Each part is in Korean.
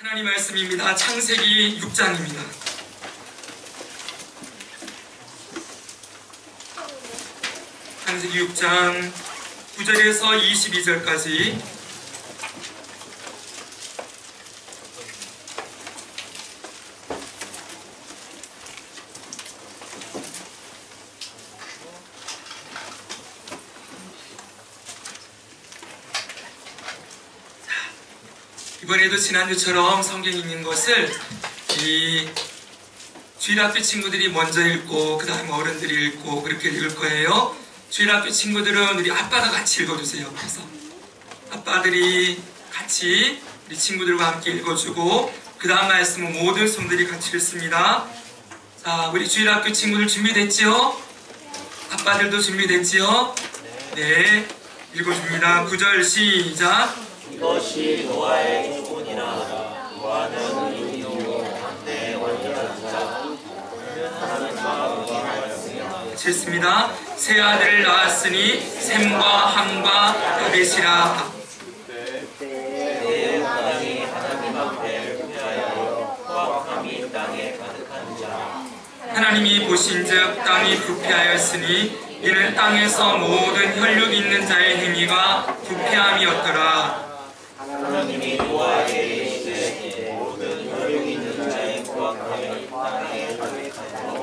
하나님 말씀입니다. 창세기 6장입니다. 창세기 6장 9절에서 22절까지. 이번에도 지난주처럼 성경에 있는 것을 이 주일학교 친구들이 먼저 읽고 그 다음에 어른들이 읽고 그렇게 읽을 거예요. 주일학교 친구들은 우리 아빠가 같이 읽어주세요. 그래서 아빠들이 같이 우리 친구들과 함께 읽어주고 그 다음 말씀은 모든 성들이 같이 읽습니다. 자, 우리 주일학교 친구들 준비됐지요? 아빠들도 준비됐지요? 네, 읽어줍니다. 9절 시작. 이것이 노아의 조문이라. 노아는 의인이요 내 완전한 자. 그는 하나님과 의인하였으며. 읽습니다. 세 아들을 낳았으니 셈과 함과 야벳이라. 내 땅이 하나님 앞에 부패하여 포악함이 땅에 가득한 자. 하나님이 보신즉 땅이 부패하였으니 이는 땅에서 모든 혈육 있는 자의 행위가 부패함이었더라. 하나님이 노아에게 이르시되 모든 혈육 있는 자의 포악함이 땅에 가득하여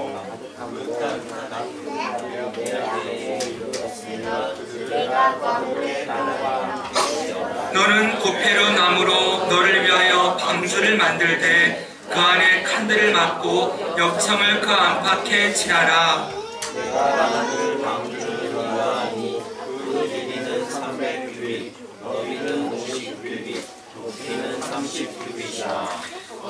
너는 고페르 나무로 너를 위하여 방주를 만들되 그 안에 칸들을 막고 엽청을 그 안팎에 칠하라. 내가 만들 방주를 이루하니 그 길이는 300규빗, 너비는 50규빗, 높이는 30규빗이라.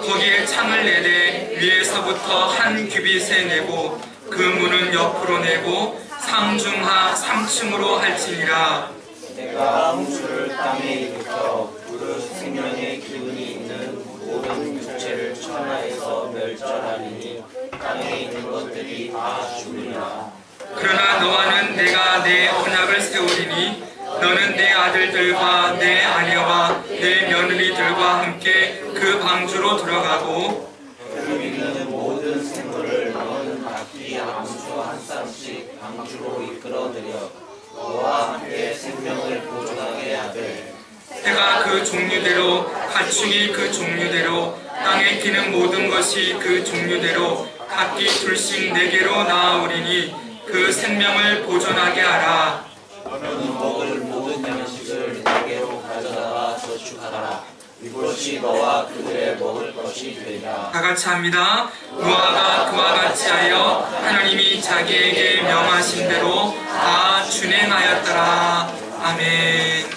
거기에 창을 내되 위에서부터 한 규빗에 내고 그 문은 옆으로 내고 상중하 3층으로 할지니라. 내가 홍수를 땅에 일으켜 그릇 생명의 기운이 있는 모든 육체를 천하에서 멸절하리니 땅에 있는 것들이 다 죽으리라. 그러나 너와는 내가 내 언약을 세우리니 너는 내 아들들과 내 아내와 내 며느리들과 함께 그 방주로 들어가고 혈육 있는 모든 생물을 너는 각기 암수 한 쌍씩 방주로 이끌어들여 너와 함께 생명을 보존하게 하되 해가 그 종류대로 가축이 그 종류대로 땅에 기는 모든 것이 그 종류대로 각기 둘씩 4개로 나아오리니 그 생명을 보존하게 하라. 너는 먹을 모든 양식을 4개로 가져다가 저축하라. 이것이 너와 그들의 먹을 것이 되리라. 다 같이 합니다. 노아가 그와 같이 하여 하나님이 자기에게 명하신 대로 다 준행하였더라. 아멘.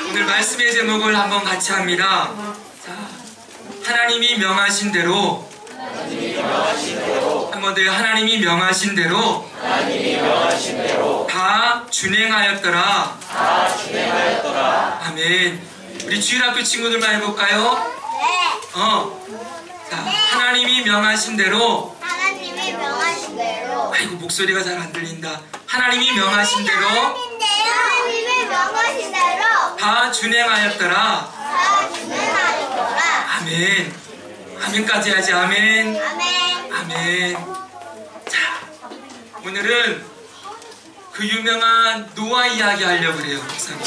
오늘 말씀의 제목을 한번 같이 합니다. 자, 하나님이 명하신 대로 한 번 더 하나님이 명하신 대로 다 준행하였더라. 아멘. 우리 주일학교 친구들만 해볼까요? 자, 하나님이 명하신 대로. 하나님이 명하신 대로. 아이고, 목소리가 잘 안 들린다. 하나님이 명하신 대로 하나님이 명하신 대로 다 준행하였더라. 다 준행하였더라. 아멘. 아멘까지 하지. 아멘. 아멘. 아멘. 자, 오늘은 그 유명한 노아 이야기 하려고 그래요, 목사님.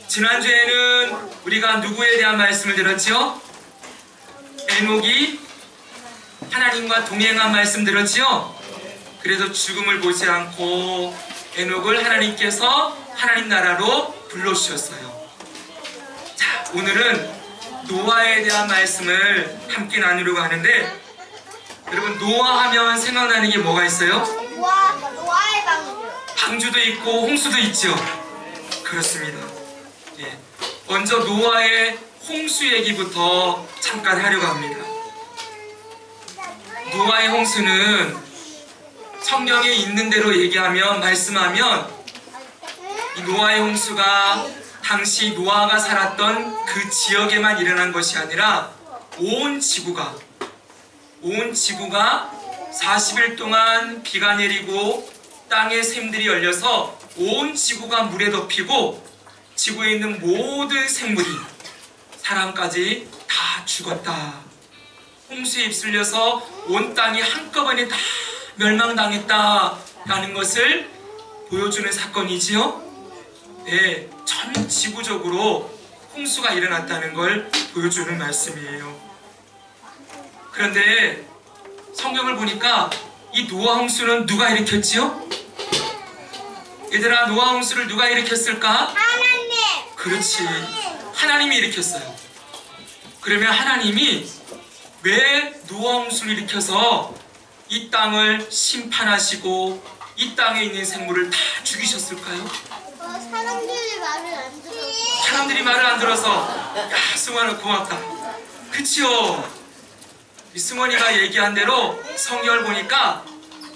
지난주에는 우리가 누구에 대한 말씀을 들었죠? 에녹이 하나님과 동행한 말씀 들었죠? 그래서 죽음을 보지 않고 에녹을 하나님께서 하나님 나라로 불러주셨어요. 자, 오늘은 노아에 대한 말씀을 함께 나누려고 하는데, 여러분, 노아 하면 생각나는 게 뭐가 있어요? 노아의 방주. 방주도 있고 홍수도 있죠. 그렇습니다. 예. 먼저 노아의 홍수 얘기부터 잠깐 하려고 합니다. 노아의 홍수는 성경에 있는 대로 얘기하면, 말씀하면 이 노아의 홍수가 당시 노아가 살았던 그 지역에만 일어난 것이 아니라 온 지구가 40일 동안 비가 내리고 땅에 샘들이 열려서 온 지구가 물에 덮이고 지구에 있는 모든 생물이 사람까지 다 죽었다. 홍수에 휩쓸려서 온 땅이 한꺼번에 다 멸망당했다라는 것을 보여주는 사건이지요. 네, 전 지구적으로 홍수가 일어났다는 걸 보여주는 말씀이에요. 그런데 성경을 보니까 이 노아 홍수는 누가 일으켰지요? 얘들아, 노아 홍수를 누가 일으켰을까? 하나님. 그렇지, 하나님이 일으켰어요. 그러면 하나님이 왜 노아 홍수를 일으켜서 이 땅을 심판하시고 이 땅에 있는 생물을 다 죽이셨을까요? 사람들이 말을 안 들어서. 사람들이 말을 안 들어서. 야, 승원아 고맙다. 그치요? 이 승원이가 얘기한 대로 성경을 보니까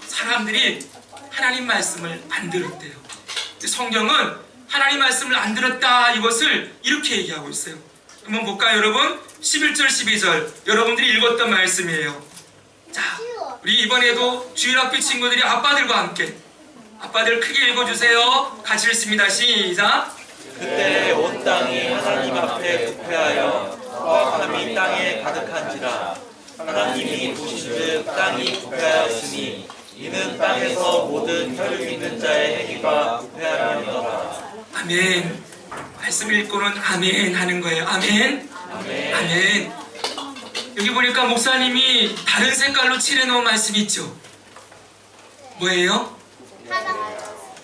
사람들이 하나님 말씀을 안 들었대요. 성경은 하나님 말씀을 안 들었다, 이것을 이렇게 얘기하고 있어요. 한번 볼까요, 여러분? 11절 12절 여러분들이 읽었던 말씀이에요. 자, 우리 이번에도 주일학교 친구들이 아빠들과 함께, 아빠들 크게 읽어주세요. 같이 읽습니다. 시작. 그때 온 땅이 하나님 앞에 부패하여 포악함이 땅에 가득한지라. 하나님이 보시듯 땅이 부패하였으니 이는 땅에서 모든 혈육 있는 자의 행위가 부패함이니라. 아멘. 말씀 읽고는 아멘 하는 거예요. 아멘. 아멘. 아멘. 여기 보니까 목사님이 다른 색깔로 칠해놓은 말씀이 있죠. 뭐예요?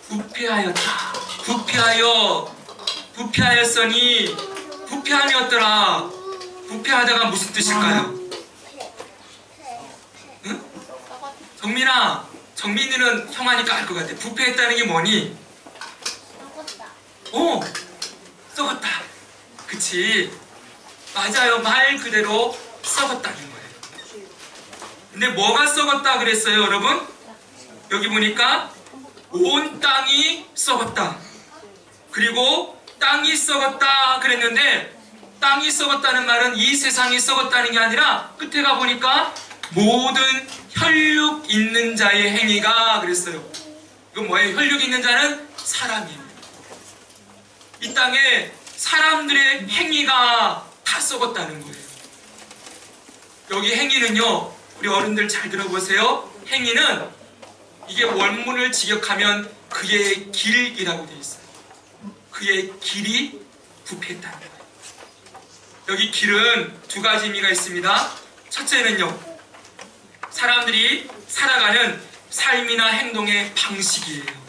부패하였다. 부패하였으니 부패함이었더라. 부패하다가 무슨 뜻일까요? 응? 정민아, 정민이는 형아니까 알 것 같아. 부패했다는 게 뭐니? 오! 썩었다. 그치? 맞아요. 말 그대로 썩었다는 거예요. 근데 뭐가 썩었다 그랬어요, 여러분? 여기 보니까 온 땅이 썩었다. 그리고 땅이 썩었다 그랬는데, 땅이 썩었다는 말은 이 세상이 썩었다는 게 아니라 끝에 가보니까 모든 혈육 있는 자의 행위가 그랬어요. 이건 뭐예요? 혈육 있는 자는 사람이에요. 이 땅에 사람들의 행위가 다 썩었다는 거예요. 여기 행위는요, 우리 어른들 잘 들어보세요. 행위는 이게 원문을 직역하면 그의 길이라고 되어 있어요. 그의 길이 부패했다는 거예요. 여기 길은 두 가지 의미가 있습니다. 첫째는요, 사람들이 살아가는 삶이나 행동의 방식이에요.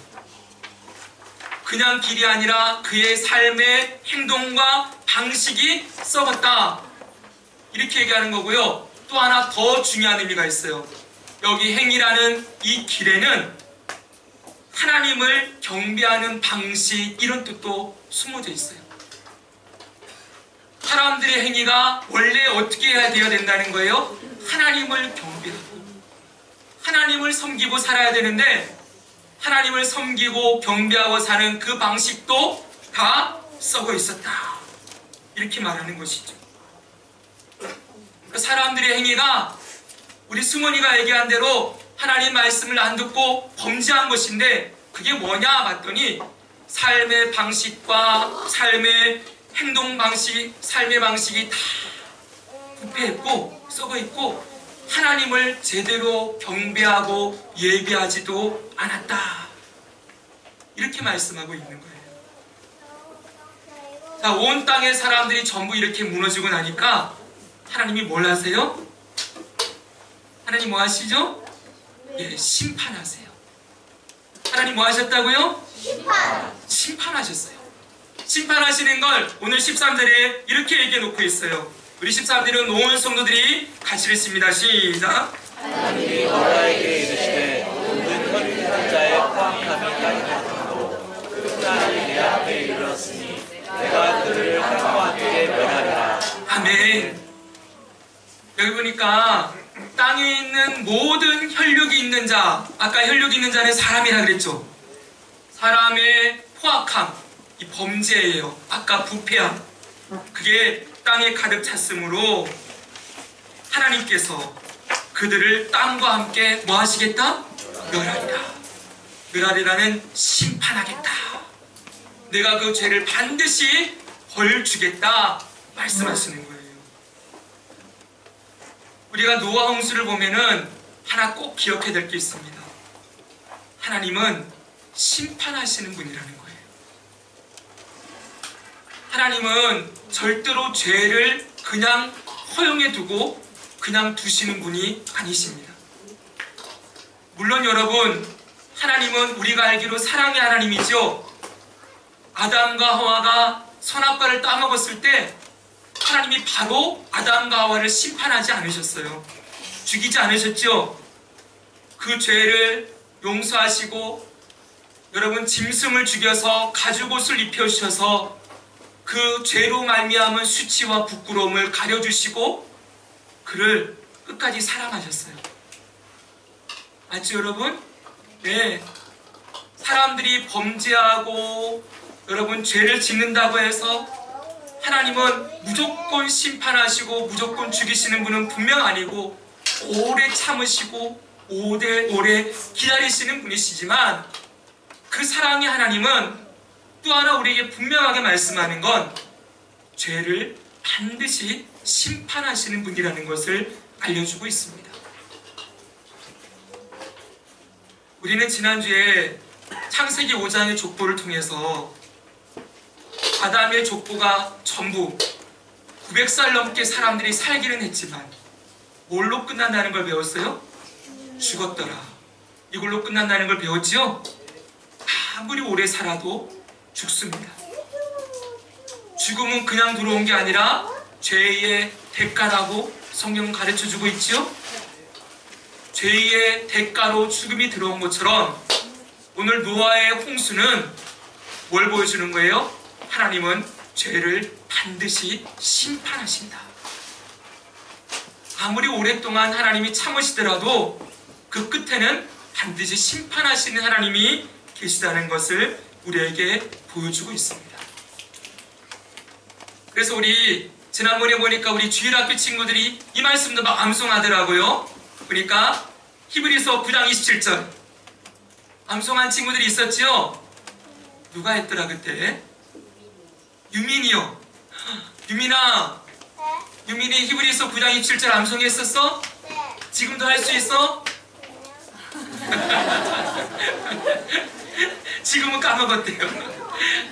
그냥 길이 아니라 그의 삶의 행동과 방식이 썩었다, 이렇게 얘기하는 거고요. 또 하나 더 중요한 의미가 있어요. 여기 행위라는 이 길에는 하나님을 경배하는 방식, 이런 뜻도 숨어져 있어요. 사람들의 행위가 원래 어떻게 해야 되어야 된다는 거예요? 하나님을 경배하고 하나님을 섬기고 살아야 되는데, 하나님을 섬기고 경배하고 사는 그 방식도 다 썩어 있었다, 이렇게 말하는 것이죠. 사람들의 행위가 우리 승원이가 얘기한 대로 하나님 말씀을 안 듣고 범죄한 것인데, 그게 뭐냐 봤더니 삶의 방식과 삶의 행동 방식, 삶의 방식이 다 부패했고 썩어 있고 하나님을 제대로 경배하고 예배하지도 않았다, 이렇게 말씀하고 있는 거예요. 자, 온 땅의 사람들이 전부 이렇게 무너지고 나니까 하나님이 뭘 하세요? 하나님 뭐 하시죠? 예, 심판하세요. 하나님 뭐 하셨다고요? 심판하셨어요. 심판하시는 걸 오늘 13절에 이렇게 얘기해 놓고 있어요. 우리 13절은 온 성도들이 같이 읽습니다. 시작. 하나님이 노아에게 이르시되 모든 혈육 있는 자의 포악함이 가득하므로 그 날이 내 앞에 이르렀으니 내가 그를 땅과 함께 멸하리라. 아멘. 여기 보니까 땅에 있는 모든 혈육이 있는 자, 아까 혈육이 있는 자는 사람이라 그랬죠. 사람의 포악함, 이 범죄예요. 아까 부패함, 그게 땅에 가득 찼으므로 하나님께서 그들을 땅과 함께 뭐 하시겠다? 멸하리라. 멸하리라는 심판하겠다, 내가 그 죄를 반드시 벌 주겠다 말씀하시는 거예요. 우리가 노아 홍수를 보면은 하나 꼭 기억해야 될 게 있습니다. 하나님은 심판하시는 분이라는 거예요. 하나님은 절대로 죄를 그냥 허용해 두고 그냥 두시는 분이 아니십니다. 물론 여러분, 하나님은 우리가 알기로 사랑의 하나님이죠. 아담과 하와가 선악과를 따먹었을 때 하나님이 바로 아담과 하와를 심판하지 않으셨어요. 죽이지 않으셨죠. 그 죄를 용서하시고 여러분 짐승을 죽여서 가죽옷을 입혀주셔서 그 죄로 말미암은 수치와 부끄러움을 가려주시고 그를 끝까지 사랑하셨어요. 맞죠 여러분? 네. 사람들이 범죄하고 여러분 죄를 짓는다고 해서 하나님은 무조건 심판하시고 무조건 죽이시는 분은 분명 아니고 오래 참으시고 오래 기다리시는 분이시지만 그 사랑의 하나님은 또 하나 우리에게 분명하게 말씀하는 건 죄를 반드시 심판하시는 분이라는 것을 알려주고 있습니다. 우리는 지난주에 창세기 5장의 족보를 통해서 아담의 족보가 전부 900살 넘게 사람들이 살기는 했지만 뭘로 끝난다는 걸 배웠어요? 죽었더라. 이걸로 끝난다는 걸 배웠지요? 아무리 오래 살아도 죽습니다. 죽음은 그냥 들어온 게 아니라 죄의 대가라고 성경은 가르쳐주고 있지요? 죄의 대가로 죽음이 들어온 것처럼 오늘 노아의 홍수는 뭘 보여주는 거예요? 하나님은 죄를 반드시 심판하신다. 아무리 오랫동안 하나님이 참으시더라도 그 끝에는 반드시 심판하시는 하나님이 계시다는 것을 우리에게 보여주고 있습니다. 그래서 우리 지난번에 보니까 우리 주일학교 친구들이 이 말씀도 막 암송하더라고요. 그러니까 히브리서 9장 27절 암송한 친구들이 있었죠? 누가 했더라 그때? 유민이요. 유민아, 유민이 히브리서 9장 27절 암송했었어? 네. 지금도 할 수 있어? 지금은 까먹었대요.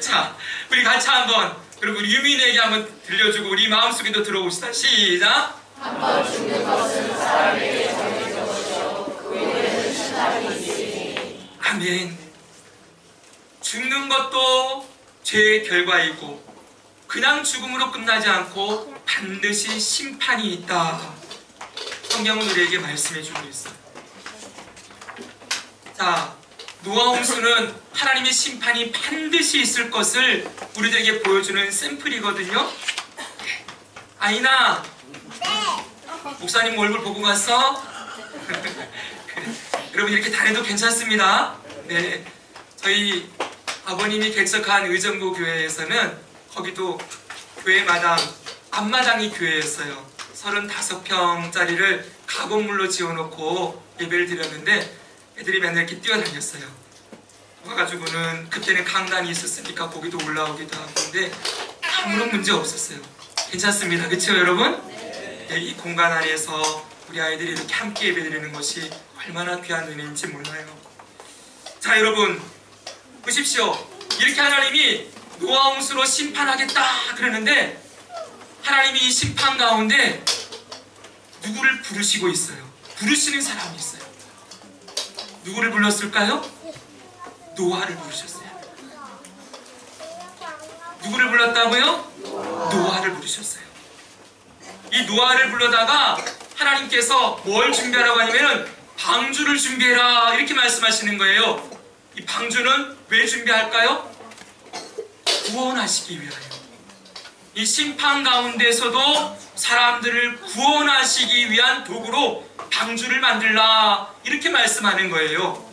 자, 우리 같이 한번 그리고 우리 유민에게 한번 들려주고 우리 마음속에도 들어봅시다. 시작! 한번 죽는 것은 사람에게 정해져 것이요 그 후에는 심판이 있으니. 아멘. 죽는 것도 죄의 결과이고 그냥 죽음으로 끝나지 않고 반드시 심판이 있다. 성경은 우리에게 말씀해주고 있어요. 자, 노아 홍수는 하나님의 심판이 반드시 있을 것을 우리들에게 보여주는 샘플이거든요. 아이나, 목사님 얼굴 보고 갔어? 여러분 이렇게 다녀도 괜찮습니다. 네, 저희 아버님이 개척한 의정부 교회에서는 거기도 교회마당 앞마당이 교회였어요. 35평짜리를 가건물로 지어놓고 예배를 드렸는데 애들이 맨날 이렇게 뛰어다녔어요. 와가지고는 그때는 강단이 있었으니까 거기도 올라오기도 하고 근데 아무런 문제 없었어요. 괜찮습니다. 그렇죠 여러분? 네, 이 공간 안에서 우리 아이들이 이렇게 함께 예배드리는 것이 얼마나 귀한 은혜인지 몰라요. 자 여러분 보십시오. 이렇게 하나님이 노아 홍수로 심판하겠다 그러는데 하나님이 이 심판 가운데 누구를 부르시고 있어요. 부르시는 사람이 있어요. 누구를 불렀을까요? 노아를 부르셨어요. 누구를 불렀다고요? 노아를 부르셨어요. 이 노아를 불러다가 하나님께서 뭘 준비하라고 하냐면 방주를 준비해라 이렇게 말씀하시는 거예요. 이 방주는 왜 준비할까요? 구원하시기 위하여. 이 심판 가운데서도 사람들을 구원하시기 위한 도구로 방주를 만들라 이렇게 말씀하는 거예요.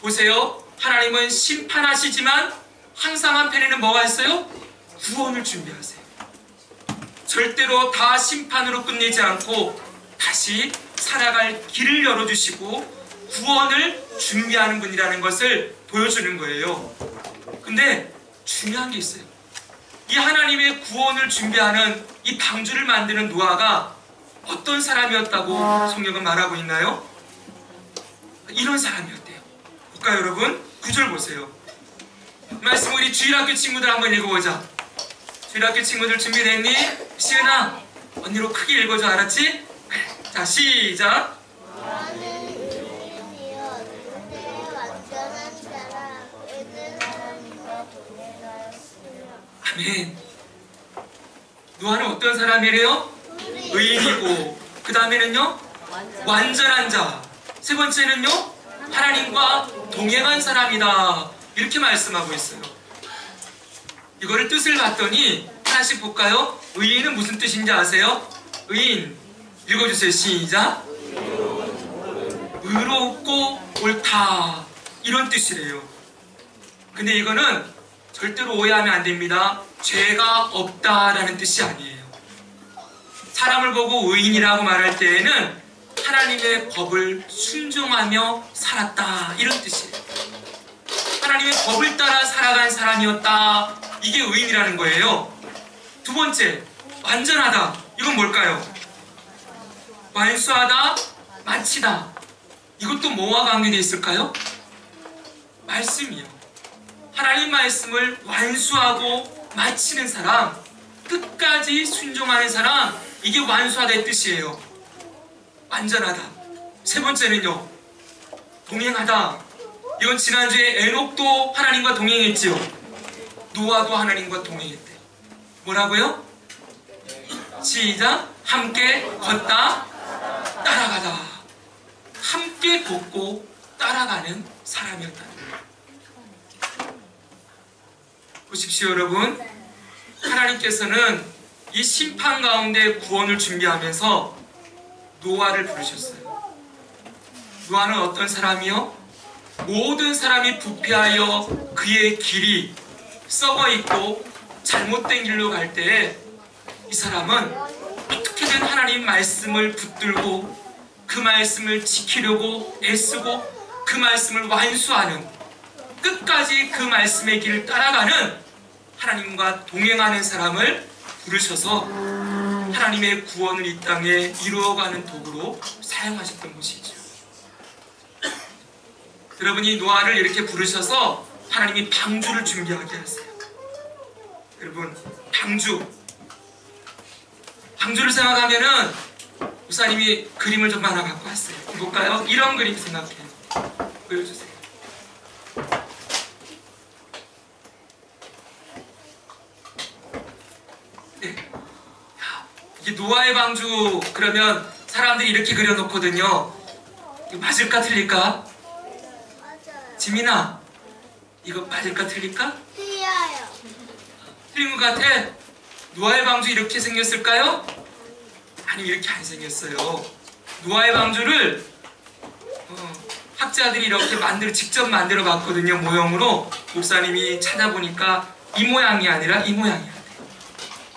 보세요. 하나님은 심판하시지만 항상 한편에는 뭐가 있어요? 구원을 준비하세요. 절대로 다 심판으로 끝내지 않고 다시 살아갈 길을 열어주시고 구원을 준비하는 분이라는 것을 보여주는 거예요. 근데 중요한 게 있어요. 이 하나님의 구원을 준비하는 이 방주를 만드는 노아가 어떤 사람이었다고 성경은 말하고 있나요? 이런 사람이었대요. 볼까요, 여러분? 9절 보세요. 말씀 우리 주일학교 친구들 한번 읽어보자. 주일학교 친구들 준비됐니? 시은아, 언니로 크게 읽어줘, 알았지? 자, 시작. 나는 의인이여 누구의 완전한 자라 의는 하나님과 동행하였으며. 아멘. 노아는 어떤 사람이래요? 의인이고, 그 다음에는요? 완전한 자. 세 번째는요? 하나님과 동행한 사람이다. 이렇게 말씀하고 있어요. 이거를 뜻을 봤더니 하나씩 볼까요? 의인은 무슨 뜻인지 아세요? 의인 읽어주세요. 시작. 의롭고 옳다, 이런 뜻이래요. 근데 이거는 절대로 오해하면 안 됩니다. 죄가 없다라는 뜻이 아니에요. 사람을 보고 의인이라고 말할 때에는 하나님의 법을 순종하며 살았다, 이런 뜻이에요. 하나님의 법을 따라 살아간 사람이었다, 이게 의인이라는 거예요. 두 번째, 완전하다. 이건 뭘까요? 완수하다, 마치다. 이것도 뭐와 관계되어 있을까요? 말씀이요. 하나님 말씀을 완수하고 마치는 사람, 끝까지 순종하는 사람, 이게 완수하다의 뜻이에요. 완전하다. 세 번째는요, 동행하다. 이건 지난주에 에녹도 하나님과 동행했지요. 노아도 하나님과 동행했대요. 뭐라고요? 시작. 함께 걷다, 따라가다. 함께 걷고 따라가는 사람이었다는 거예요. 보십시오, 여러분. 하나님께서는 이 심판 가운데 구원을 준비하면서 노아를 부르셨어요. 노아는 어떤 사람이요? 모든 사람이 부패하여 그의 길이 썩어 있고 잘못된 길로 갈 때에 이 사람은 어떻게든 하나님 말씀을 붙들고 그 말씀을 지키려고 애쓰고 그 말씀을 완수하는, 끝까지 그 말씀의 길을 따라가는, 하나님과 동행하는 사람을 부르셔서 하나님의 구원을 이 땅에 이루어가는 도구로 사용하셨던 것이죠. 여러분이 노아를 이렇게 부르셔서 하나님이 방주를 준비하게 하세요. 여러분, 방주를 생각하면은 목사님이 그림을 좀 하나 갖고 왔어요. 볼까요? 이런 그림 생각해요. 보여주세요. 네. 야, 이게 노아의 방주 그러면 사람들이 이렇게 그려놓거든요. 이거 맞을까 틀릴까? 맞아요. 지민아, 이거 맞을까 틀릴까? 틀려요. 틀린 것 같아. 노아의 방주 이렇게 생겼을까요? 아니, 이렇게 안 생겼어요. 노아의 방주를 학자들이 이렇게 직접 만들어 봤거든요. 모형으로. 목사님이 찾아보니까 이 모양이 아니라 이 모양이었대요.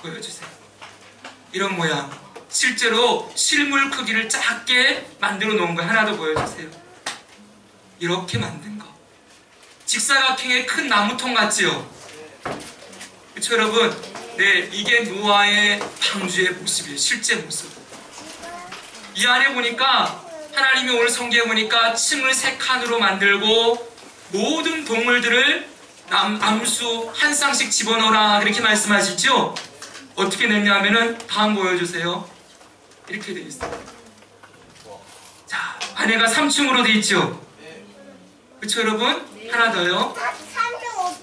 보여주세요. 이런 모양. 실제로 실물 크기를 작게 만들어 놓은 거 하나 더 보여주세요. 이렇게 만든 거. 직사각형의 큰 나무통 같지요? 그렇죠, 여러분? 네, 이게 노아의 방주의 모습이에요. 실제 모습. 이 안에 보니까 하나님이 오늘 성경에 보니까 층을 3칸으로 만들고 모든 동물들을 암수 한 쌍씩 집어넣어라, 그렇게 말씀하시죠? 어떻게 냈냐면은 다음 보여주세요. 이렇게 되어 있어요. 자, 안에가 3층으로 되어 있죠? 그렇죠, 여러분? 하나 더요.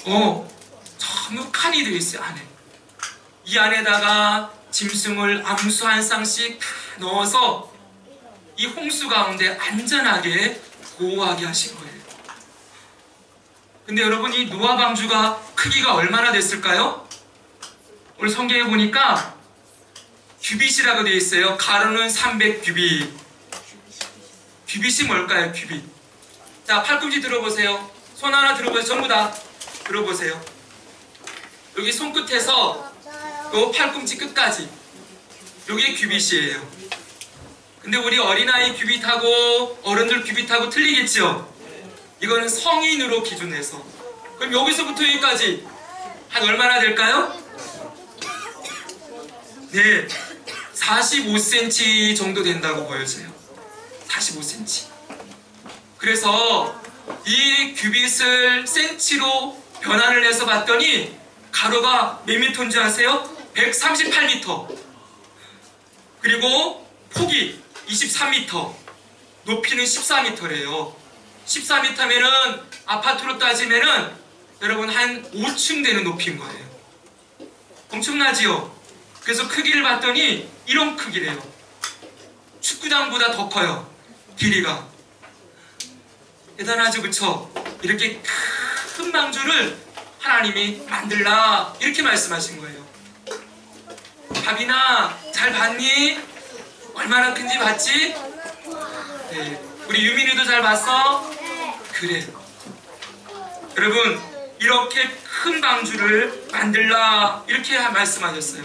3.5. 전부 칸이 되어 있어요, 안에. 이 안에다가 짐승을 암수 한 쌍씩 다 넣어서 이 홍수 가운데 안전하게 보호하게 하신 거예요. 근데 여러분, 이 노아 방주가 크기가 얼마나 됐을까요? 오늘 성경에 보니까 규빗이라고 되어 있어요. 가로는 300규빗. 규빗이 뭘까요? 규빗. 자, 팔꿈치 들어보세요. 손 하나 들어보세요. 전부 다 들어보세요. 여기 손끝에서 요 팔꿈치 끝까지, 요게 규빗이에요. 근데 우리 어린아이 규빗하고 어른들 규빗하고 틀리겠죠? 이거는 성인으로 기준해서. 그럼 여기서부터 여기까지 한 얼마나 될까요? 네, 45cm 정도 된다고 보여져요. 45cm. 그래서 이 규빗을 센치로 변환을 해서 봤더니 가로가 몇 미터인지 아세요? 138m. 그리고 폭이 23m, 높이는 14m래요. 14m면은 아파트로 따지면은 여러분 한 5층 되는 높이인 거예요. 엄청나지요? 그래서 크기를 봤더니 이런 크기래요. 축구장보다 더 커요. 길이가. 대단하죠, 그쵸? 이렇게 큰 방주를 하나님이 만들라 이렇게 말씀하신 거예요. 밥이나 잘 봤니? 얼마나 큰지 봤지? 네. 우리 유민이도 잘 봤어? 그래. 여러분, 이렇게 큰 방주를 만들라 이렇게 말씀하셨어요.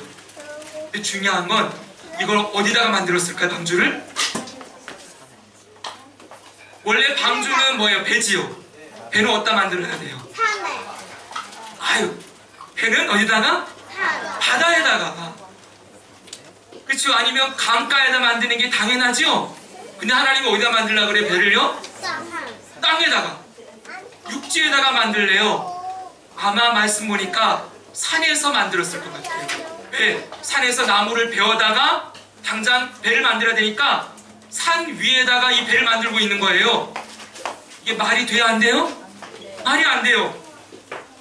근데 중요한 건 이걸 어디다가 만들었을까요? 방주를? 원래 방주는 뭐예요? 배지요. 배는 어디다 만들어야 돼요? 산에. 아유, 배는 어디다가? 산. 바다에다가. 그렇죠? 아니면 강가에다 만드는 게 당연하죠? 근데 하나님은 어디다 만들려고 그래? 배를요? 산. 땅에다가, 육지에다가 만들래요. 아마 말씀 보니까 산에서 만들었을 것 같아요. 왜? 산에서 나무를 베어다가 당장 배를 만들어야 되니까 산 위에다가 이 배를 만들고 있는 거예요. 이게 말이 돼야 안 돼요? 말이 안 돼요.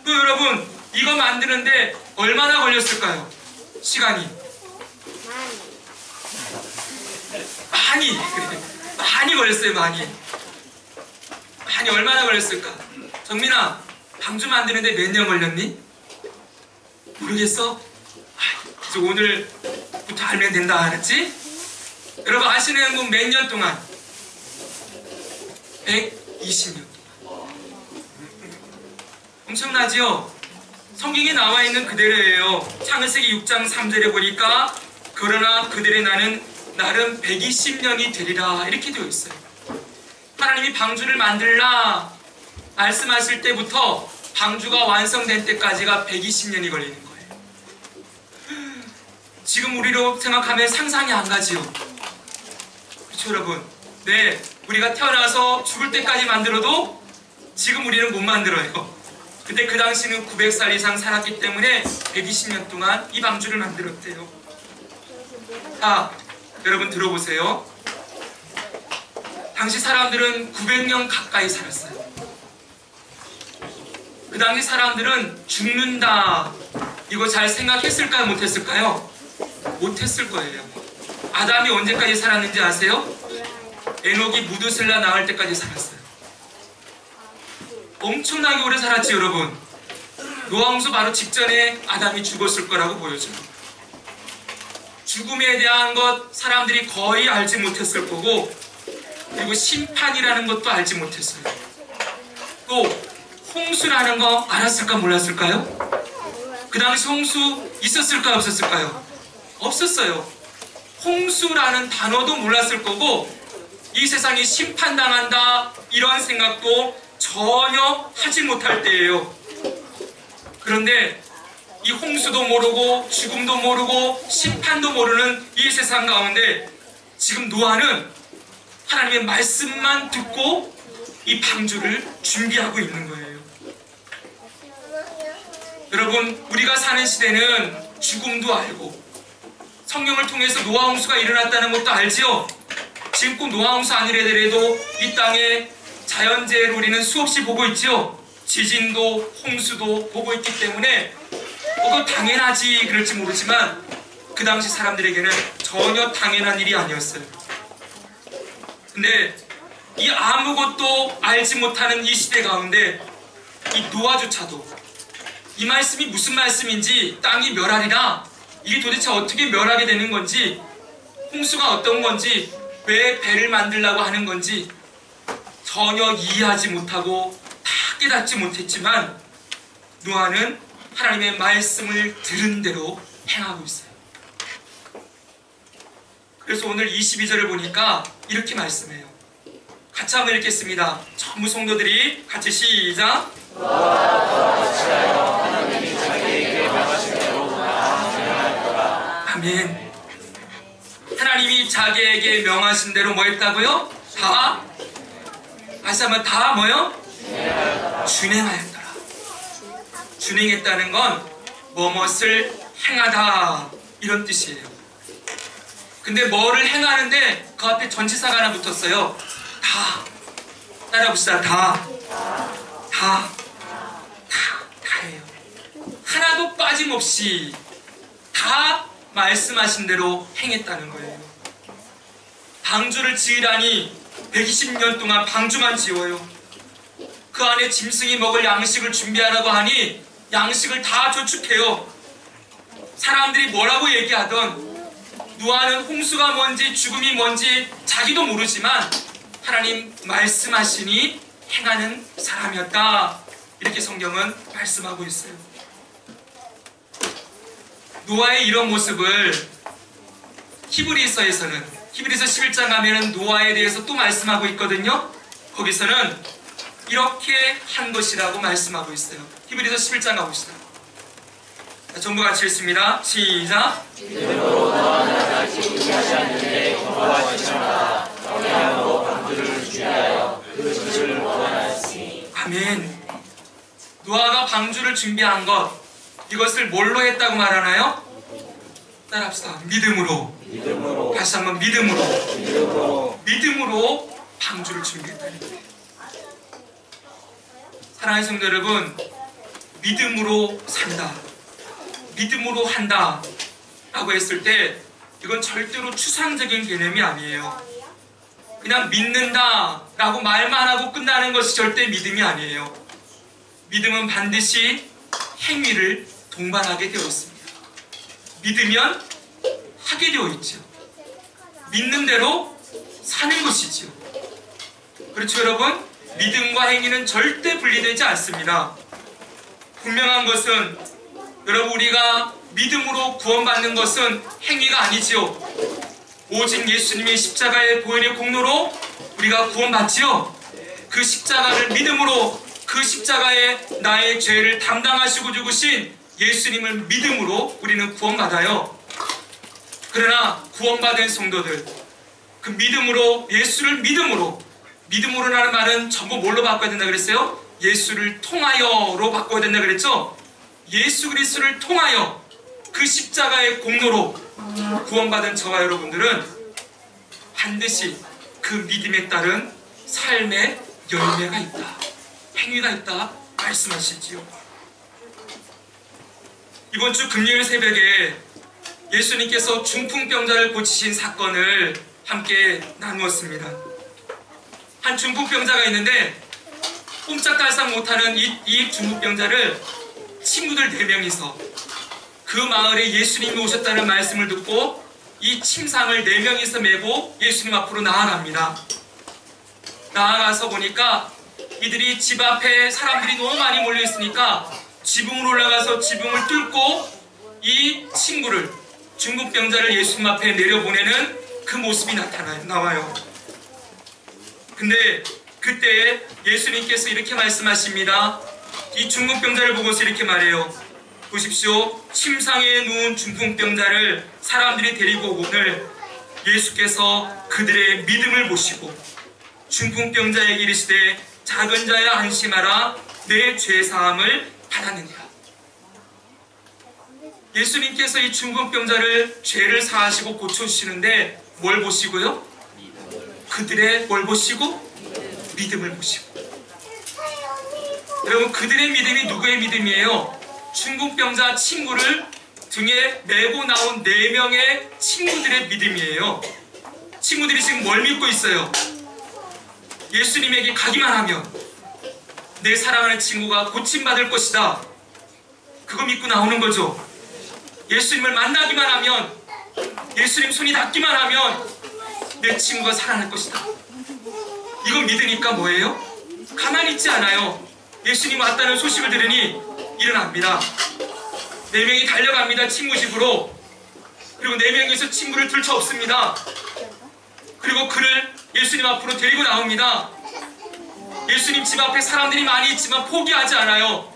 그 여러분, 이거 만드는데 얼마나 걸렸을까요? 시간이. 많이 걸렸어요. 많이 얼마나 걸렸을까? 정민아, 방주 만드는데 몇 년 걸렸니? 모르겠어? 그래서 오늘부터 알면 된다, 알았지? 여러분 아시는 분 몇 년 동안? 120년 동안. 엄청나지요? 성경에 나와 있는 그대로예요. 창세기 6장 3절에 보니까 그러나 그들의 나는 120년이 되리라 이렇게 되어 있어요. 하나님이 방주를 만들라 말씀하실 때부터 방주가 완성된 때까지가 120년이 걸리는 거예요. 지금 우리로 생각하면 상상이 안 가지요. 그렇죠 여러분? 네, 우리가 태어나서 죽을 때까지 만들어도 지금 우리는 못 만들어요. 근데 그 당시는 900살 이상 살았기 때문에 120년 동안 이 방주를 만들었대요. 자, 여러분 들어보세요. 당시 사람들은 900년 가까이 살았어요. 그 당시 사람들은 죽는다 이거 잘 생각했을까요? 못했을까요? 못했을 거예요. 아담이 언제까지 살았는지 아세요? 에녹이 무드셀라 나올 때까지 살았어요. 엄청나게 오래 살았지 여러분. 노아홍수 바로 직전에 아담이 죽었을 거라고 보여져요. 죽음에 대한 것 사람들이 거의 알지 못했을 거고, 그리고 심판이라는 것도 알지 못했어요. 또 홍수라는 거 알았을까 몰랐을까요? 그 당시 홍수 있었을까요 없었을까요? 없었어요. 홍수라는 단어도 몰랐을 거고, 이 세상이 심판당한다 이런 생각도 전혀 하지 못할 때예요. 그런데 이 홍수도 모르고 죽음도 모르고 심판도 모르는 이 세상 가운데 지금 노아는 하나님의 말씀만 듣고 이 방주를 준비하고 있는 거예요. 여러분, 우리가 사는 시대는 죽음도 알고 성경을 통해서 노아 홍수가 일어났다는 것도 알지요. 지금 꼭 노아 홍수 아니래도 이 땅에 자연재해를 우리는 수없이 보고 있지요. 지진도 홍수도 보고 있기 때문에 그거 당연하지 그럴지 모르지만 그 당시 사람들에게는 전혀 당연한 일이 아니었어요. 근데 이 아무것도 알지 못하는 이 시대 가운데 이 노아조차도 이 말씀이 무슨 말씀인지, 땅이 멸하리라 이게 도대체 어떻게 멸하게 되는 건지, 홍수가 어떤 건지, 왜 배를 만들려고 하는 건지 전혀 이해하지 못하고 다 깨닫지 못했지만 노아는 하나님의 말씀을 들은 대로 행하고 있어요. 그래서 오늘 22절을 보니까 이렇게 말씀해요. 같이 한번 읽겠습니다. 전부 성도들이 같이 시작. 노아가 어찌하여 하나님이 자기의 아멘. 하나님이 자기에게 명하신 대로 뭐 했다고요? 다, 다시 한번 다 뭐요? 준행하였더라. 준행했다는 건 뭐뭇을 행하다 이런 뜻이에요. 근데 뭐를 행하는데 그 앞에 전치사가 하나 붙었어요. 다. 따라 봅시다. 다예요. 하나도 빠짐없이 다 말씀하신 대로 행했다는 거예요. 방주를 지으라니 120년 동안 방주만 지어요. 그 안에 짐승이 먹을 양식을 준비하라고 하니 양식을 다 저축해요. 사람들이 뭐라고 얘기하던 노아는 홍수가 뭔지 죽음이 뭔지 자기도 모르지만 하나님 말씀하시니 행하는 사람이었다. 이렇게 성경은 말씀하고 있어요. 노아의 이런 모습을 히브리서에서는 히브리서 11장 가면은 노아에 대해서 또 말씀하고 있거든요. 거기서는 이렇게 한 것이라고 말씀하고 있어요. 히브리서 11장 가봅시다. 자, 전부 같이 읽습니다. 시작. 믿음으로 노아는 아직 이해하셨는데 여호와 지시마다 정의함으로 방주를 준비하여 그 젖을 보관하였으니. 아멘. 노아가 방주를 준비한 것, 이것을 뭘로 했다고 말하나요? 따라합시다. 믿음으로. 다시 한번 믿음으로 방주를 준비했다는 거예요. 사랑하는 성도 여러분, 믿음으로 산다, 믿음으로 한다 라고 했을 때 이건 절대로 추상적인 개념이 아니에요. 그냥 믿는다 라고 말만 하고 끝나는 것이 절대 믿음이 아니에요. 믿음은 반드시 행위를 동반하게 되어 있습니다. 믿으면 하게 되어 있죠. 믿는 대로 사는 것이죠. 그렇죠 여러분? 믿음과 행위는 절대 분리되지 않습니다. 분명한 것은 여러분, 우리가 믿음으로 구원받는 것은 행위가 아니지요. 오직 예수님의 십자가의 보혈의 공로로 우리가 구원받지요. 그 십자가를 믿음으로, 그 십자가에 나의 죄를 담당하시고 죽으신 예수님을 믿음으로 우리는 구원받아요. 그러나 구원받은 성도들, 그 믿음으로, 예수를 믿음으로라는 말은 전부 뭘로 바꿔야 된다 그랬어요? 예수를 통하여로 바꿔야 된다 그랬죠? 예수 그리스도를 통하여 그 십자가의 공로로 구원받은 저와 여러분들은 반드시 그 믿음에 따른 삶의 열매가 있다, 행위가 있다 말씀하시지요. 이번 주 금요일 새벽에 예수님께서 중풍병자를 고치신 사건을 함께 나누었습니다. 한 중풍병자가 있는데 꼼짝달싹 못하는 이 중풍병자를 친구들 4명이서 그 마을에 예수님이 오셨다는 말씀을 듣고 이 침상을 4명이서 메고 예수님 앞으로 나아갑니다. 나아가서 보니까 이들이 집 앞에 사람들이 너무 많이 몰려있으니까 지붕으로 올라가서 지붕을 뚫고 이 친구를, 중풍병자를 예수님 앞에 내려보내는 그 모습이 나와요. 근데 그때 예수님께서 이렇게 말씀하십니다. 이 중풍병자를 보고서 이렇게 말해요. 보십시오. 침상에 누운 중풍병자를 사람들이 데리고 오늘 예수께서 그들의 믿음을 보시고 중풍병자에게 이르시되 작은 자야 안심하라, 내 죄사함을 받았느니라. 예수님께서 이 중풍병자를 죄를 사하시고 고쳐주시는데 뭘 보시고요? 그들의 뭘 보시고? 믿음을 보시고. 여러분, 그들의 믿음이 누구의 믿음이에요? 중풍병자 친구를 등에 메고 나온 4명의 친구들의 믿음이에요. 친구들이 지금 뭘 믿고 있어요? 예수님에게 가기만 하면 내 사랑하는 친구가 고침받을 것이다. 그거 믿고 나오는 거죠. 예수님을 만나기만 하면, 예수님 손이 닿기만 하면 내 친구가 살아날 것이다. 이거 믿으니까 뭐예요? 가만히 있지 않아요. 예수님 왔다는 소식을 들으니 일어납니다. 4명이 달려갑니다. 친구 집으로. 그리고 4명이서 친구를 들쳐업습니다. 그리고 그를 예수님 앞으로 데리고 나옵니다. 예수님 집 앞에 사람들이 많이 있지만 포기하지 않아요.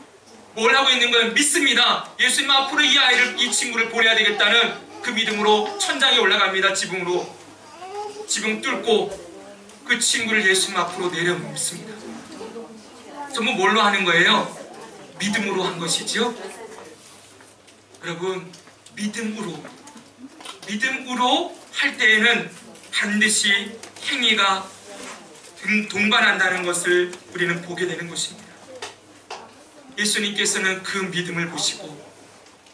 뭘 하고 있는 거예요? 믿습니다. 예수님 앞으로 이 친구를 보내야 되겠다는 그 믿음으로 천장에 올라갑니다. 지붕으로. 지붕 뚫고 그 친구를 예수님 앞으로 내려놓습니다. 전부 뭘로 하는 거예요? 믿음으로 한 것이죠. 여러분, 믿음으로 할 때에는 반드시 행위가 동반한다는 것을 우리는 보게 되는 것입니다. 예수님께서는 그 믿음을 보시고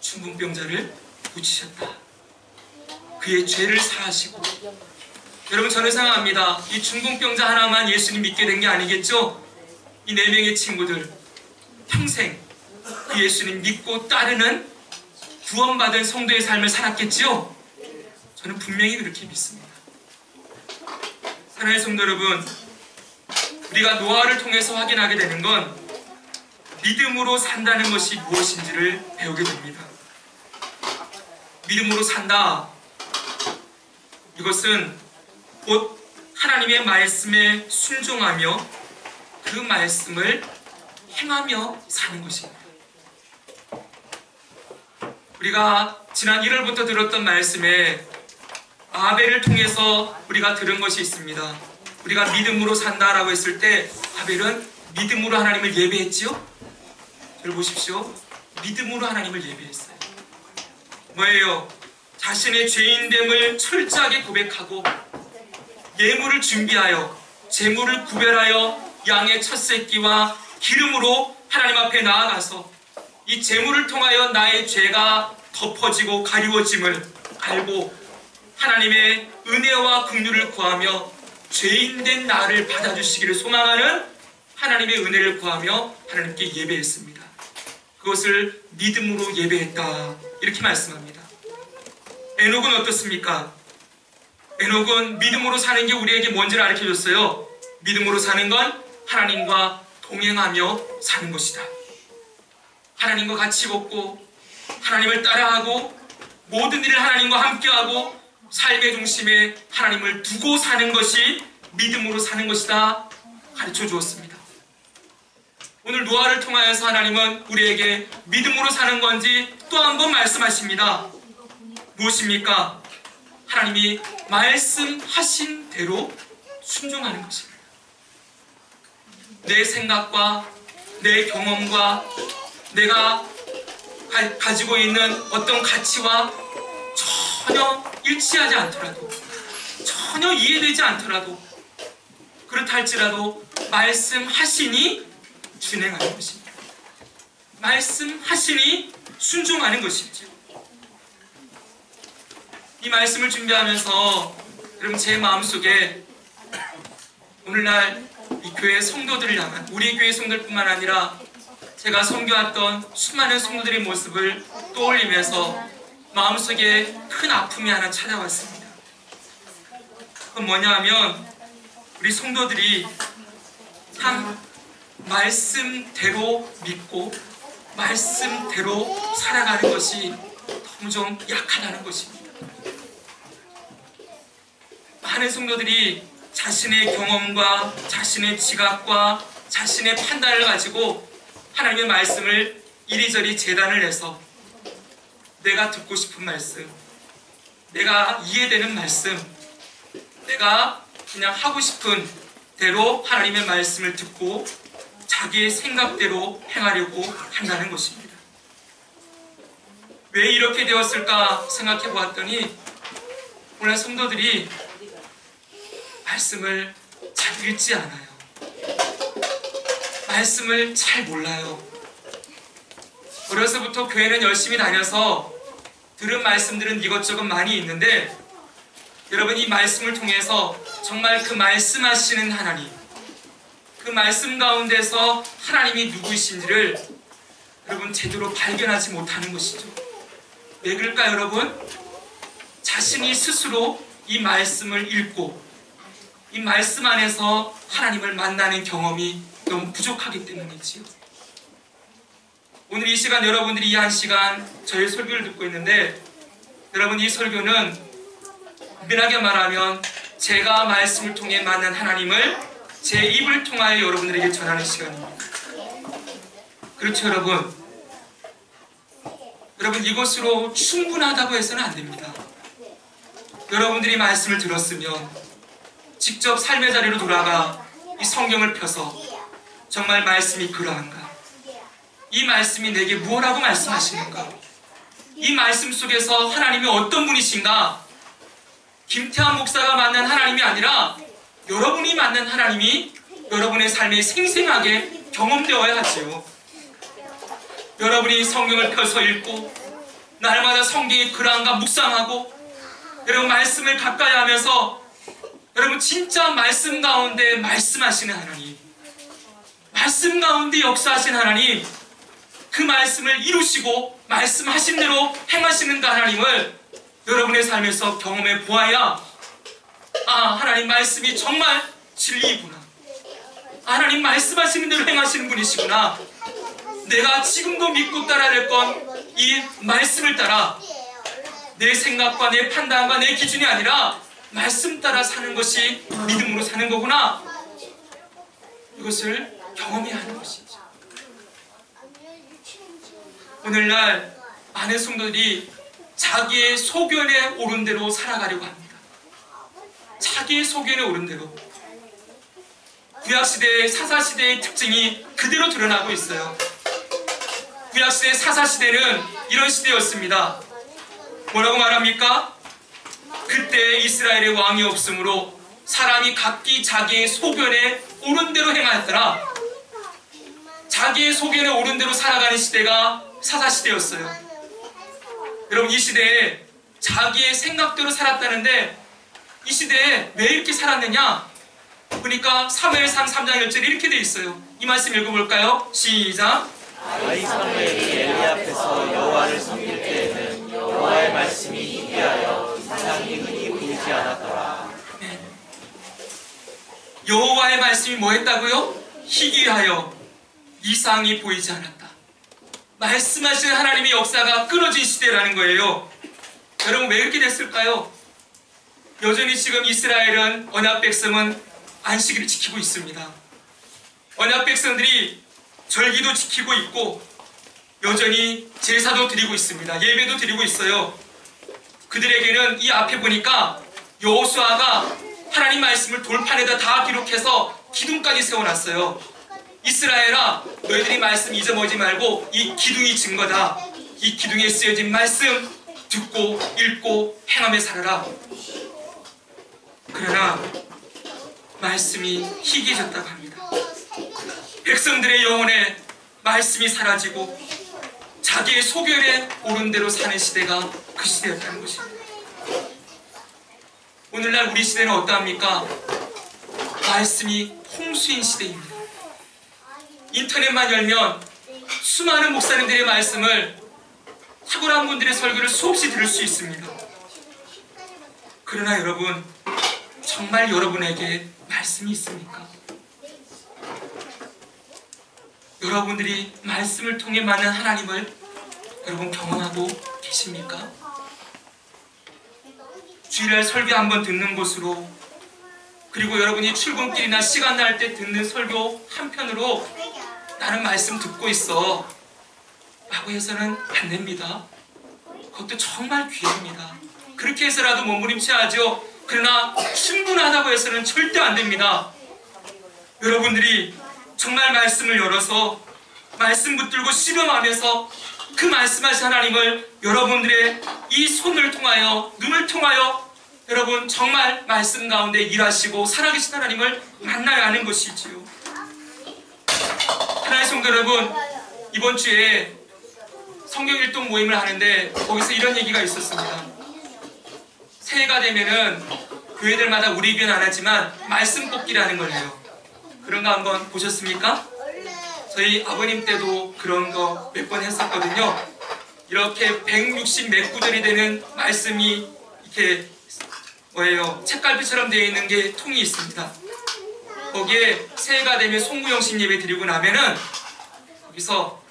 중풍병자를 고치셨다. 그의 죄를 사하시고. 여러분, 저는 생각합니다. 이 중풍병자 하나만 예수님 믿게 된 게 아니겠죠? 이 4명의 친구들 평생 그 예수님 믿고 따르는 구원받은 성도의 삶을 살았겠죠? 저는 분명히 그렇게 믿습니다. 사랑하는 성도 여러분, 우리가 노아를 통해서 확인하게 되는 건 믿음으로 산다는 것이 무엇인지를 배우게 됩니다. 믿음으로 산다. 이것은 곧 하나님의 말씀에 순종하며 그 말씀을 행하며 사는 것입니다. 우리가 지난 1월부터 들었던 말씀에 아벨을 통해서 우리가 들은 것이 있습니다. 우리가 믿음으로 산다라고 했을 때 아벨은 믿음으로 하나님을 예배했지요? 저를 보십시오. 믿음으로 하나님을 예배했어요. 뭐예요? 자신의 죄인됨을 철저하게 고백하고 예물을 준비하여 제물을 구별하여 양의 첫 새끼와 기름으로 하나님 앞에 나아가서 이 제물을 통하여 나의 죄가 덮어지고 가리워짐을 알고 하나님의 은혜와 긍휼을 구하며 죄인된 나를 받아주시기를 소망하는 하나님의 은혜를 구하며 하나님께 예배했습니다. 그것을 믿음으로 예배했다. 이렇게 말씀합니다. 에녹은 어떻습니까? 에녹은 믿음으로 사는 게 우리에게 뭔지를 가르쳐줬어요. 믿음으로 사는 건 하나님과 동행하며 사는 것이다. 하나님과 같이 걷고 하나님을 따라하고 모든 일을 하나님과 함께하고 삶의 중심에 하나님을 두고 사는 것이 믿음으로 사는 것이다 가르쳐 주었습니다. 오늘 노아를 통하여서 하나님은 우리에게 믿음으로 사는 건지 또 한 번 말씀하십니다. 무엇입니까? 하나님이 말씀하신 대로 순종하는 것입니다. 내 생각과 내 경험과 내가 가지고 있는 어떤 가치와 전혀 일치하지 않더라도, 전혀 이해되지 않더라도, 그렇다 할지라도 말씀하시니 준행하는 것입니다. 말씀하시니 순종하는 것이죠. 이 말씀을 준비하면서 여러분 제 마음속에 오늘날 이 교회 성도들을 향한, 우리 교회 성도들뿐만 아니라 제가 섬겨왔던 수많은 성도들의 모습을 떠올리면서 마음속에 큰 아픔이 하나 찾아왔습니다. 그건 뭐냐 하면 우리 성도들이 참 말씀대로 믿고 말씀대로 살아가는 것이 너무 좀 약하다는 것입니다. 많은 성도들이 자신의 경험과 자신의 지각과 자신의 판단을 가지고 하나님의 말씀을 이리저리 재단을 해서 내가 듣고 싶은 말씀, 내가 이해되는 말씀, 내가 그냥 하고 싶은 대로 하나님의 말씀을 듣고 자기의 생각대로 행하려고 한다는 것입니다. 왜 이렇게 되었을까 생각해 보았더니 오늘 성도들이 말씀을 잘 읽지 않아요. 말씀을 잘 몰라요. 어려서부터 교회는 열심히 다녀서 들은 말씀들은 이것저것 많이 있는데 여러분 이 말씀을 통해서 정말 그 말씀하시는 하나님, 그 말씀 가운데서 하나님이 누구이신지를 여러분 제대로 발견하지 못하는 것이죠. 왜 그럴까요 여러분? 자신이 스스로 이 말씀을 읽고 이 말씀 안에서 하나님을 만나는 경험이 너무 부족하기 때문이지요. 오늘 이 시간 여러분들이 이 한 시간 저의 설교를 듣고 있는데 여러분 이 설교는 민하게 말하면 제가 말씀을 통해 만난 하나님을 제 입을 통하여 여러분들에게 전하는 시간입니다. 그렇죠 여러분? 여러분 이것으로 충분하다고 해서는 안 됩니다. 여러분들이 말씀을 들었으면 직접 삶의 자리로 돌아가 이 성경을 펴서 정말 말씀이 그러한가? 이 말씀이 내게 무엇라고 말씀하시는가? 이 말씀 속에서 하나님이 어떤 분이신가? 김태환 목사가 만난 하나님이 아니라 여러분이 만난 하나님이 여러분의 삶에 생생하게 경험되어야 하지요. 여러분이 성경을 펴서 읽고 날마다 성경의 그러한가 묵상하고 여러분 말씀을 가까이 하면서 여러분 진짜 말씀 가운데 말씀하시는 하나님, 말씀 가운데 역사하신 하나님, 그 말씀을 이루시고 말씀하신 대로 행하시는 그 하나님을 여러분의 삶에서 경험해 보아야 하나님 말씀이 정말 진리이구나, 하나님 말씀하시는 대로 행하시는 분이시구나, 내가 지금도 믿고 따라야 될 건 이 말씀을 따라 내 생각과 내 판단과 내 기준이 아니라 말씀 따라 사는 것이 믿음으로 사는 거구나, 이것을 경험해야 하는 것이죠. 오늘날 많은 성도들이 자기의 소견에 오른 대로 살아가려고 합니다. 자기의 소견에 오른 대로. 구약시대의 사사시대의 특징이 그대로 드러나고 있어요. 구약시대 사사시대는 이런 시대였습니다. 뭐라고 말합니까? 그때 이스라엘의 왕이 없으므로 사람이 각기 자기의 소견에 오른 대로 행하였더라. 자기의 소견에 오른 대로 살아가는 시대가 사사시대였어요. 여러분, 이 시대에 자기의 생각대로 살았다는데 이 시대에 왜 이렇게 살았느냐? 보니까 사무엘상 3장 1절에 이렇게 되어 있어요. 이 말씀 읽어볼까요? 시작. 아이 사무엘이 엘리 앞에서 여호와를 섬길 때에는 여호와의 말씀이 희귀하여 이상이 흔히 보이지 않았더라. 여호와의 말씀이 뭐 했다고요? 희귀하여 이상이 보이지 않았다. 말씀하시는 하나님의 역사가 끊어진 시대라는 거예요. 여러분, 왜 이렇게 됐을까요? 여전히 지금 이스라엘은, 언약 백성은 안식일을 지키고 있습니다. 언약 백성들이 절기도 지키고 있고 여전히 제사도 드리고 있습니다. 예배도 드리고 있어요. 그들에게는 이 앞에 보니까 여호수아가 하나님 말씀을 돌판에다 다 기록해서 기둥까지 세워놨어요. 이스라엘아, 너희들이 말씀 잊어버리지 말고 이 기둥이 증거다. 이 기둥에 쓰여진 말씀 듣고 읽고 행하며 살아라. 그러나 말씀이 희귀해졌다고 합니다. 백성들의 영혼에 말씀이 사라지고 자기의 소견에 오른 대로 사는 시대가 그 시대였다는 것입니다. 오늘날 우리 시대는 어떠합니까? 말씀이 홍수인 시대입니다. 인터넷만 열면 수많은 목사님들의 말씀을, 탁월한 분들의 설교를 수없이 들을 수 있습니다. 그러나 여러분, 정말 여러분에게 말씀이 있습니까? 여러분들이 말씀을 통해 만난 하나님을 여러분 경험하고 계십니까? 주일날 설교 한번 듣는 것으로, 그리고 여러분이 출근길이나 시간 날 때 듣는 설교 한편으로 나는 말씀 듣고 있어 라고 해서는 안 됩니다. 그것도 정말 귀합니다. 그렇게 해서라도 몸부림쳐야죠. 그러나 충분하다고 해서는 절대 안 됩니다. 여러분들이 정말 말씀을 열어서 말씀 붙들고 씨름하면서 그 말씀하신 하나님을 여러분들의 이 손을 통하여, 눈을 통하여 여러분 정말 말씀 가운데 일하시고 살아계신 하나님을 만나야 하는 것이지요. 하나님의 성도 여러분, 이번 주에 성경 일동 모임을 하는데 거기서 이런 얘기가 있었습니다. 새해가 되면은 교회들마다 우리 교회는 안 하지만 말씀 뽑기라는 걸 해요. 그런 거 한번 보셨습니까? 저희 아버님 때도 그런 거 몇 번 했었거든요. 이렇게 160 몇 구절이 되는 말씀이 이렇게 책갈피처럼 되어 있는 게 통이 있습니다. 거기에 새해가 되면 송구영신 예배 드리고 나면은 거기서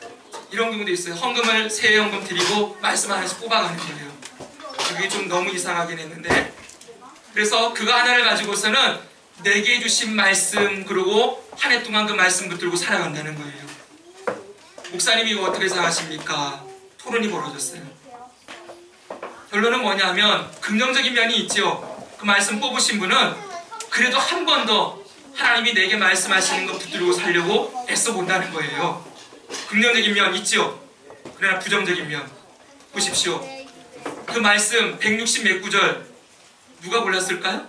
이런 경우도 있어요. 헌금을, 새해 헌금 드리고 말씀 하나씩 뽑아가는 거예요. 그게 좀 너무 이상하긴 했는데, 그래서 그거 하나를 가지고서는 내게 주신 말씀, 그리고 한 해 동안 그 말씀 붙들고 살아간다는 거예요. 목사님이 이거 어떻게 생각하십니까? 토론이 벌어졌어요. 결론은 뭐냐면 긍정적인 면이 있죠. 그 말씀 뽑으신 분은 그래도 한 번 더 하나님이 내게 말씀하시는 거 붙들고 살려고 애써 본다는 거예요. 긍정적인 면 있죠. 그러나 부정적인 면 보십시오. 그 말씀 160 몇 구절 누가 골랐을까요?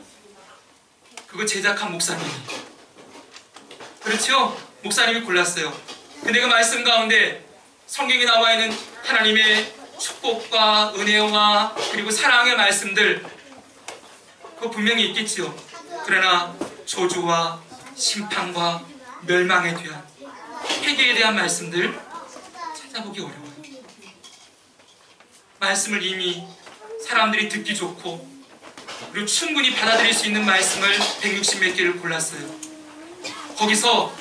그거 제작한 목사님이. 그렇죠? 목사님이 골랐어요. 근데 그 말씀 가운데 성경에 나와 있는 하나님의 축복과 은혜와 그리고 사랑의 말씀들 그거 분명히 있겠지요. 그러나 저주와 심판과 멸망에 대한 회개에 대한 말씀들 찾아보기 어려워요. 말씀을 이미 사람들이 듣기 좋고 그리고 충분히 받아들일 수 있는 말씀을 160 몇 개를 골랐어요. 거기서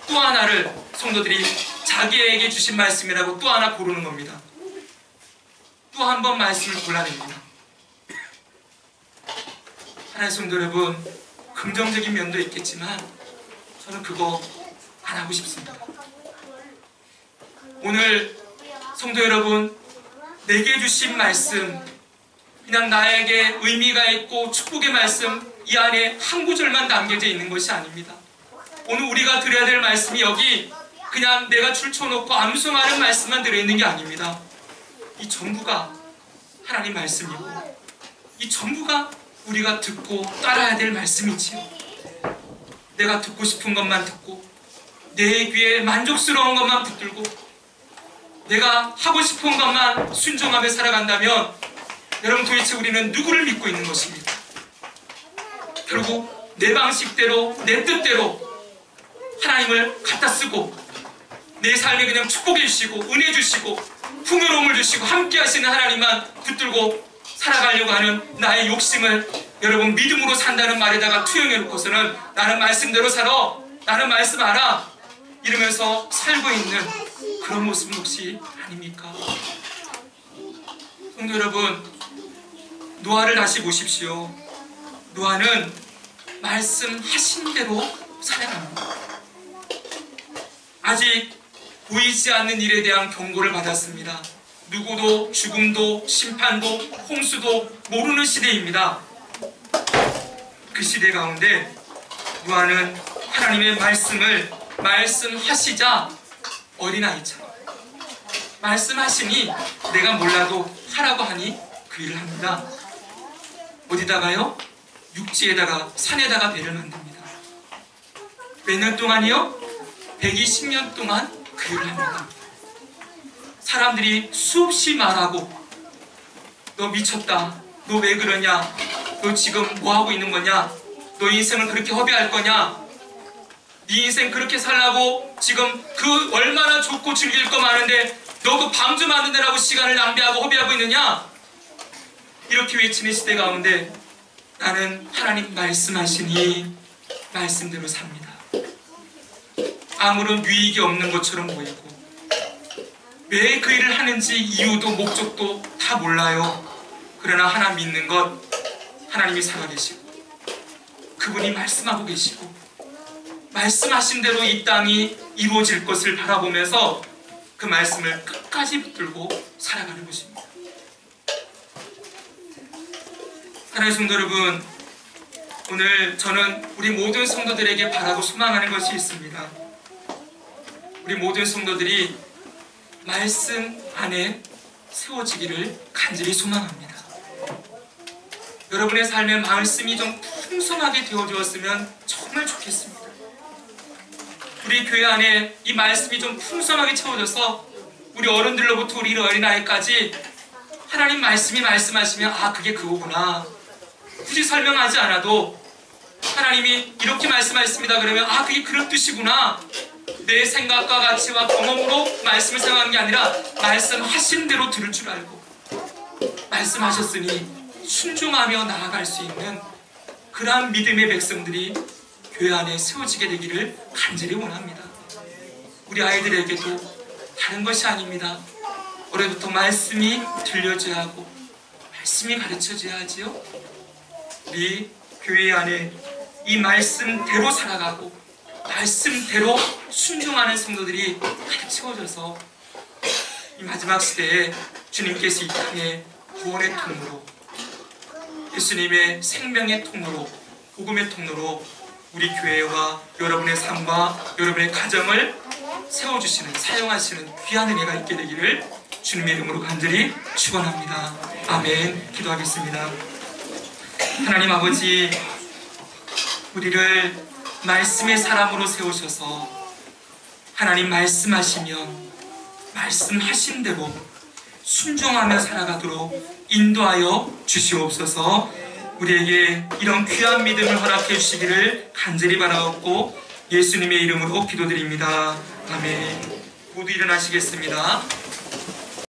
또 하나를 성도들이 자기에게 주신 말씀이라고 또 하나 고르는 겁니다. 또 한 번 말씀을 골라냅니다. 하나님의 성도 여러분, 긍정적인 면도 있겠지만 저는 그거 안 하고 싶습니다. 오늘 성도 여러분, 내게 주신 말씀 그냥 나에게 의미가 있고 축복의 말씀 이 안에 한 구절만 담겨져 있는 것이 아닙니다. 오늘 우리가 드려야 될 말씀이 여기 그냥 내가 줄쳐놓고 암송하는 말씀만 들어있는 게 아닙니다. 이 전부가 하나님 말씀이고 이 전부가 우리가 듣고 따라야 될 말씀이지요. 내가 듣고 싶은 것만 듣고 내 귀에 만족스러운 것만 붙들고 내가 하고 싶은 것만 순종하며 살아간다면 여러분 도대체 우리는 누구를 믿고 있는 것입니까? 결국 내 방식대로 내 뜻대로 하나님을 갖다 쓰고 내 삶에 그냥 축복해 주시고 은혜 주시고 풍요로움을 주시고 함께 하시는 하나님만 붙들고 살아가려고 하는 나의 욕심을 여러분 믿음으로 산다는 말에다가 투영해 놓고서는 나는 말씀대로 살아, 나는 말씀 알아 이러면서 살고 있는 그런 모습은 혹시 아닙니까? 성도 여러분, 노아를 다시 보십시오. 노아는 말씀하신 대로 살아갑니다. 아직 보이지 않는 일에 대한 경고를 받았습니다. 누구도 죽음도 심판도 홍수도 모르는 시대입니다. 그 시대 가운데 노아는 하나님의 말씀을 말씀하시자 어린아이처럼 말씀하시니 내가 몰라도 하라고 하니 그 일을 합니다. 어디다가요? 육지에다가 산에다가 배를 만듭니다. 몇 년 동안이요? 120년 동안 그 일을 합니다. 사람들이 수없이 말하고 너 미쳤다. 너 왜 그러냐? 너 지금 뭐하고 있는 거냐? 너 인생을 그렇게 허비할 거냐? 네 인생 그렇게 살라고 지금 그 얼마나 좋고 즐길 거 많은데 너 그 방주 만드느라고 시간을 낭비하고 허비하고 있느냐? 이렇게 외치는 시대 가운데 나는 하나님 말씀하시니 말씀대로 삽니다. 아무런 유익이 없는 것처럼 보이고 왜 그 일을 하는지 이유도 목적도 다 몰라요. 그러나 하나 믿는 것 하나님이 살아계시고 그분이 말씀하고 계시고 말씀하신 대로 이 땅이 이루어질 것을 바라보면서 그 말씀을 끝까지 붙들고 살아가는 것입니다. 하나님의 성도 여러분, 오늘 저는 우리 모든 성도들에게 바라고 소망하는 것이 있습니다. 우리 모든 성도들이 말씀 안에 세워지기를 간절히 소망합니다. 여러분의 삶에 말씀이 좀 풍성하게 되어주었으면 정말 좋겠습니다. 우리 교회 안에 이 말씀이 좀 풍성하게 채워져서 우리 어른들로부터 우리 어린아이까지 하나님 말씀이 말씀하시면 아 그게 그거구나. 굳이 설명하지 않아도 하나님이 이렇게 말씀하셨습니다. 그러면 아 그게 그런 뜻이구나. 내 생각과 가치와 경험으로 말씀을 생각하는 게 아니라 말씀하신 대로 들을 줄 알고 말씀하셨으니 순종하며 나아갈 수 있는 그러한 믿음의 백성들이 교회 안에 세워지게 되기를 간절히 원합니다. 우리 아이들에게도 다른 것이 아닙니다. 올해부터 말씀이 들려줘야 하고 말씀이 가르쳐줘야 하지요. 우리 교회 안에 이 말씀대로 살아가고 말씀대로 순종하는 성도들이 가득 채워져서 이 마지막 시대에 주님께서 이 땅에 구원의 통로로, 예수님의 생명의 통로로, 복음의 통로로 우리 교회와 여러분의 삶과 여러분의 가정을 세워주시는, 사용하시는 귀한 은혜가 있게 되기를 주님의 이름으로 간절히 축원합니다. 아멘. 기도하겠습니다. 하나님 아버지, 우리를 말씀의 사람으로 세우셔서 하나님 말씀하시면 말씀하신 대로 순종하며 살아가도록 인도하여 주시옵소서. 우리에게 이런 귀한 믿음을 허락해 주시기를 간절히 바라옵고 예수님의 이름으로 기도드립니다. 아멘. 모두 일어나시겠습니다.